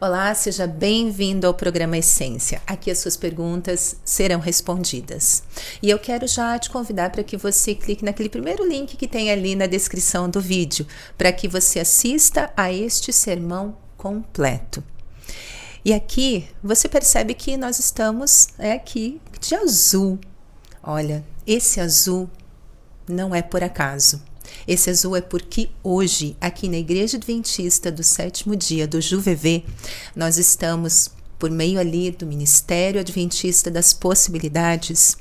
Olá, seja bem-vindo ao programa Essência. Aqui as suas perguntas serão respondidas. E eu quero já te convidar para que você clique naquele primeiro link que tem ali na descrição do vídeo, para que você assista a este sermão completo. E aqui você percebe que nós estamos aqui de azul. Olha, esse azul não é por acaso. Esse azul é porque hoje, aqui na Igreja Adventista do Sétimo Dia do JuVV, nós estamos, por meio ali do Ministério Adventista das Possibilidades,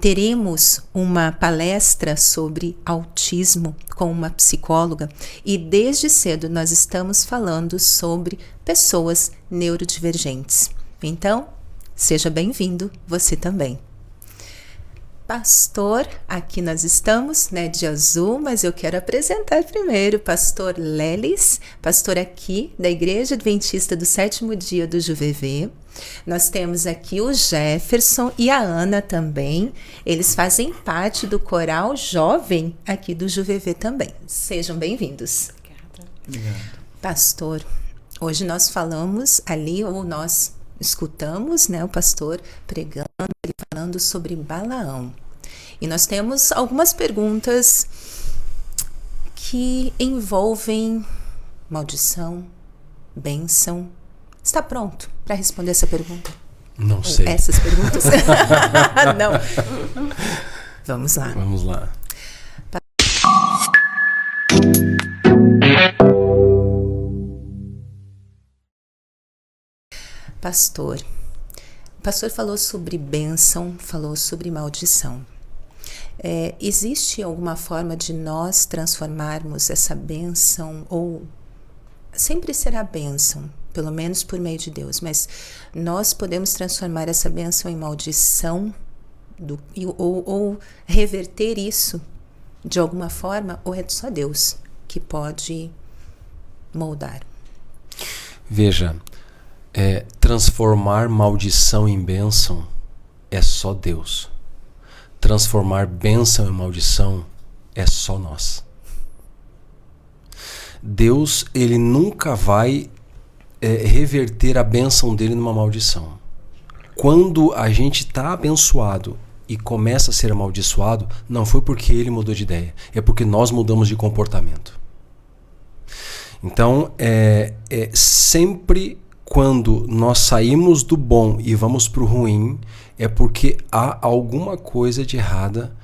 teremos uma palestra sobre autismo com uma psicóloga e desde cedo nós estamos falando sobre pessoas neurodivergentes. Então, seja bem-vindo, você também. Pastor, aqui nós estamos, de azul, mas eu quero apresentar primeiro pastor Lelis, pastor aqui da Igreja Adventista do Sétimo Dia do JuVV. Nós temos aqui o Jefferson e a Ana também, eles fazem parte do coral jovem aqui do JuVV também. Sejam bem-vindos. Obrigado. Pastor, hoje nós falamos ali, ou nós escutamos, o pastor pregando, ele falando sobre Balaão. E nós temos algumas perguntas que envolvem maldição, bênção. Está pronto para responder essa pergunta? Não sei. Essas perguntas? Não. Vamos lá. Vamos lá. Pastor, o pastor falou sobre bênção, falou sobre maldição. Existe alguma forma de nós transformarmos essa bênção, ou sempre será bênção, pelo menos por meio de Deus, mas nós podemos transformar essa bênção em maldição ou reverter isso de alguma forma, ou é só Deus que pode moldar? Veja, transformar maldição em bênção é só Deus. Transformar bênção em maldição é só nós. Deus, ele nunca vai reverter a bênção dele numa maldição. Quando a gente está abençoado e começa a ser amaldiçoado, não foi porque ele mudou de ideia, é porque nós mudamos de comportamento. Então, sempre quando nós saímos do bom e vamos para o ruim, é porque há alguma coisa de errada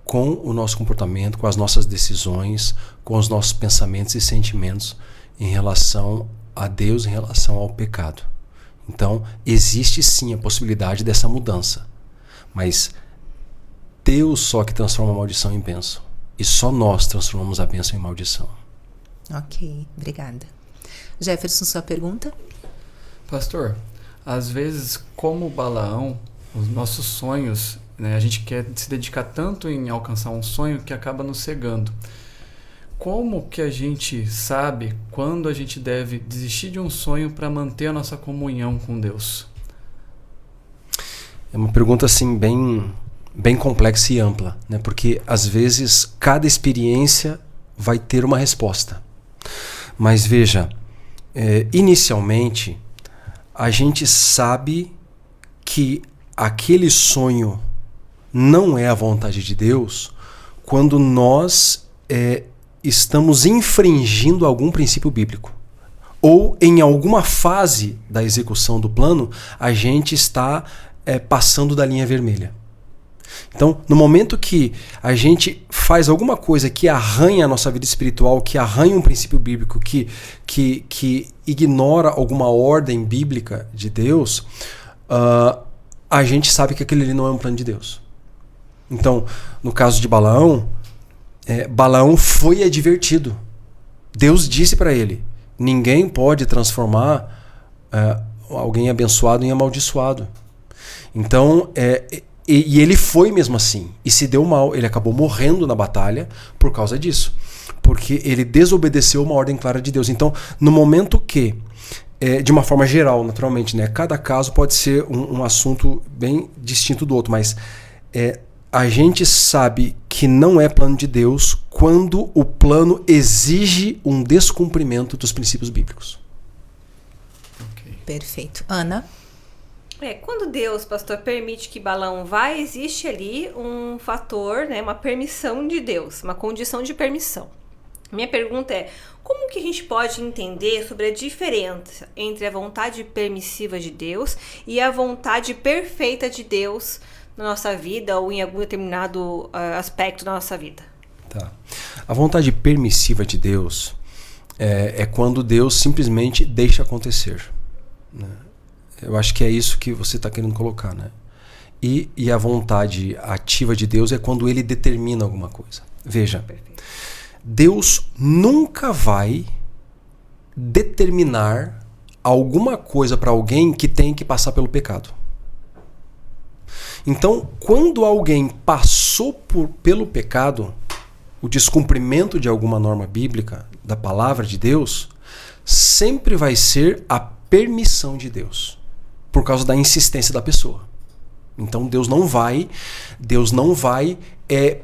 com o nosso comportamento, com as nossas decisões, com os nossos pensamentos e sentimentos em relação a Deus, em relação ao pecado. Então, existe sim a possibilidade dessa mudança. Mas Deus só que transforma a maldição em bênção. E só nós transformamos a bênção em maldição. Ok, obrigada. Jefferson, sua pergunta? Pastor, às vezes, como Balaão, os nossos sonhos, a gente quer se dedicar tanto em alcançar um sonho que acaba nos cegando. Como que a gente sabe quando a gente deve desistir de um sonho para manter a nossa comunhão com Deus? É uma pergunta assim bem complexa e ampla, porque às vezes cada experiência vai ter uma resposta. Mas veja, inicialmente a gente sabe que aquele sonho não é a vontade de Deus quando nós estamos infringindo algum princípio bíblico. Ou em alguma fase da execução do plano, a gente está passando da linha vermelha. Então, no momento que a gente faz alguma coisa que arranha a nossa vida espiritual, que arranha um princípio bíblico, que ignora alguma ordem bíblica de Deus, a gente sabe que aquele ali não é um plano de Deus. Então, no caso de Balaão, Balaão foi advertido. Deus disse para ele: ninguém pode transformar alguém abençoado em amaldiçoado. Então, e ele foi mesmo assim, e se deu mal, ele acabou morrendo na batalha por causa disso, porque ele desobedeceu uma ordem clara de Deus. Então, no momento que, de uma forma geral, naturalmente, cada caso pode ser um assunto bem distinto do outro, mas a gente sabe que não é plano de Deus quando o plano exige um descumprimento dos princípios bíblicos. Perfeito. Ana? Quando Deus, pastor, permite que Balaão vá, existe ali um fator, né, uma permissão de Deus, uma condição de permissão. Minha pergunta é, como que a gente pode entender sobre a diferença entre a vontade permissiva de Deus e a vontade perfeita de Deus na nossa vida ou em algum determinado aspecto da nossa vida? Tá. A vontade permissiva de Deus é quando Deus simplesmente deixa acontecer, né? Eu acho que é isso que você está querendo colocar, né? E a vontade ativa de Deus é quando ele determina alguma coisa. Veja, Deus nunca vai determinar alguma coisa para alguém que tem que passar pelo pecado. Então, quando alguém passou pelo pecado, o descumprimento de alguma norma bíblica, da palavra de Deus, sempre vai ser a permissão de Deus, por causa da insistência da pessoa. Então Deus não vai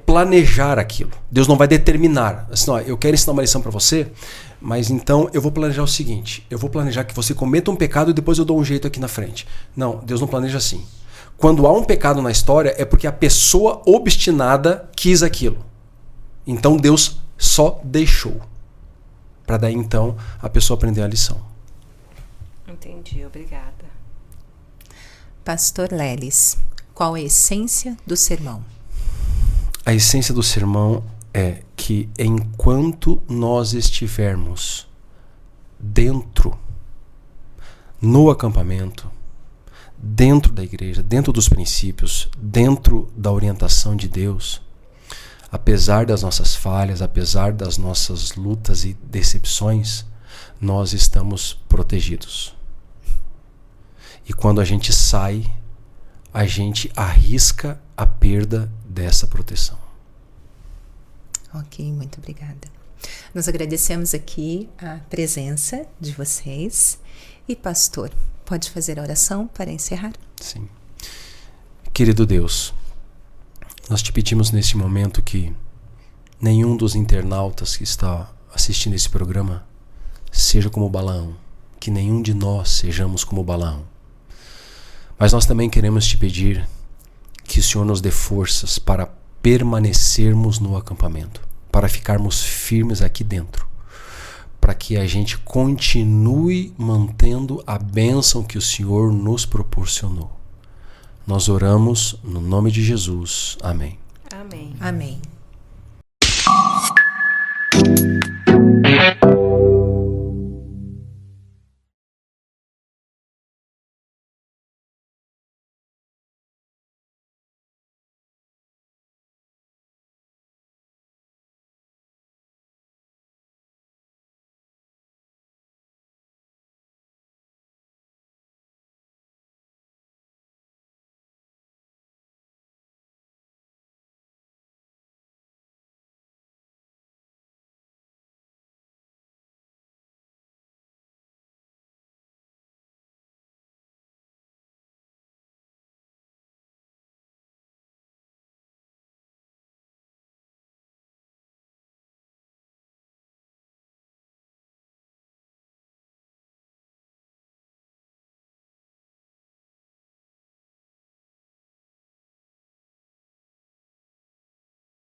planejar aquilo. Deus não vai determinar. Assim, ó, eu quero ensinar uma lição para você, mas então eu vou planejar o seguinte. Eu vou planejar que você cometa um pecado e depois eu dou um jeito aqui na frente. Não, Deus não planeja assim. Quando há um pecado na história é porque a pessoa obstinada quis aquilo. Então Deus só deixou. Para daí então a pessoa aprender a lição. Entendi, obrigada. Pastor Lelis, qual a essência do sermão? A essência do sermão é que enquanto nós estivermos dentro, no acampamento, dentro da igreja, dentro dos princípios, dentro da orientação de Deus, apesar das nossas falhas, apesar das nossas lutas e decepções, nós estamos protegidos. E quando a gente sai, a gente arrisca a perda dessa proteção. Ok, muito obrigada. Nós agradecemos aqui a presença de vocês. E pastor, pode fazer a oração para encerrar? Sim. Querido Deus, nós te pedimos neste momento que nenhum dos internautas que está assistindo esse programa seja como Balaão, que nenhum de nós sejamos como Balaão. Mas nós também queremos te pedir que o Senhor nos dê forças para permanecermos no acampamento, para ficarmos firmes aqui dentro, para que a gente continue mantendo a bênção que o Senhor nos proporcionou. Nós oramos no nome de Jesus. Amém. Amém. Amém.